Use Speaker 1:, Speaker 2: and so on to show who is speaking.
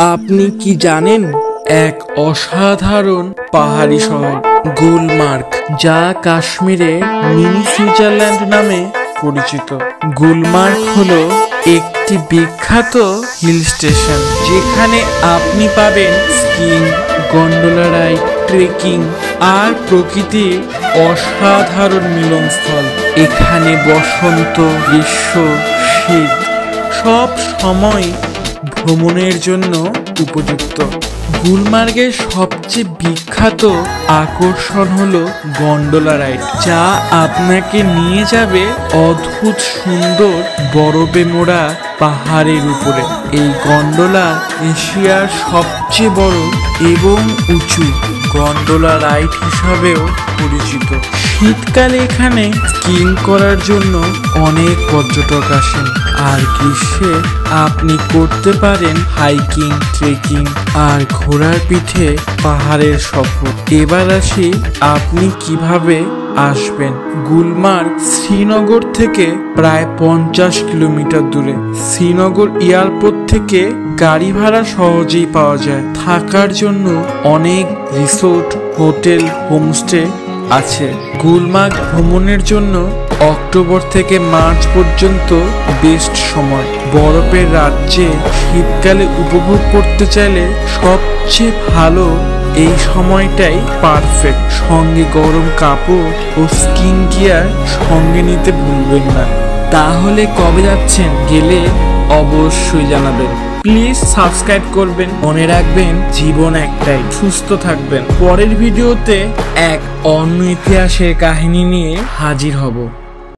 Speaker 1: আপনি কি জানেন এক অসাধারণ পাহাড়ি শহর গুলমার্গ, যা কাশ্মীরে মিনি সুইজারল্যান্ড নামে পরিচিত। গুলমার্গ হলো একটি বিখ্যাত হিল স্টেশন, যেখানে আপনি পাবেন স্কিং, গন্ডোলা রাইড, ট্রেকিং আর প্রকৃতির অসাধারণ মিলনস্থল। এখানে বসন্ত, গ্রীষ্ম, শীত সব সময় ভ্রমণের জন্য উপযুক্ত। গুলমার্গের সবচেয়ে বিখ্যাত আকর্ষণ হলো গন্ডোলা রাইড, যা আপনাকে নিয়ে যাবে অদ্ভুত সুন্দর বরফে মোড়া পাহাড়ের উপরে। এই গন্ডোলা এশিয়ার সবচেয়ে বড় এবং উঁচু গন্ডোলা রাইড হিসাবেও পরিচিত। শীতকালে এখানে স্কিং করার জন্য অনেক পর্যটক আসেন, আর গ্রীষ্মে আপনি করতে পারেন হাইকিং, ট্রেকিং আর ঘোড়ার পিঠে পাহাড়ের সফর। এবার আসি আপনি কিভাবে আসবেন। গুলমার্গ শ্রীনগর থেকে প্রায় 50 কিলোমিটার দূরে। শ্রীনগর এয়ারপোর্ট থেকে গাড়ি ভাড়া সহজেই পাওয়া যায়। থাকার জন্য অনেক রিসোর্ট, হোটেল, হোমস্টে আছে। গুলমার্গ ভ্রমণের জন্য অক্টোবর থেকে মার্চ পর্যন্ত বেস্ট সময়। বরফের রাজ্যে শীতকালে উপভোগ করতে চাইলে সবচেয়ে ভালো এই সময়টাই পারফেক্ট। সঙ্গে গরম কাপড় ও স্কিন গিয়ার সঙ্গে নিতে ভুলবেন না। তাহলে কবে যাচ্ছেন? গেলে অবশ্যই জানাবেন। প্লিজ সাবস্ক্রাইব করবেন। মনে রাখবেন, জীবন একটাই। সুস্থ থাকবেন। পরের ভিডিওতে এক অন্য ইতিহাসের কাহিনী নিয়ে হাজির হব।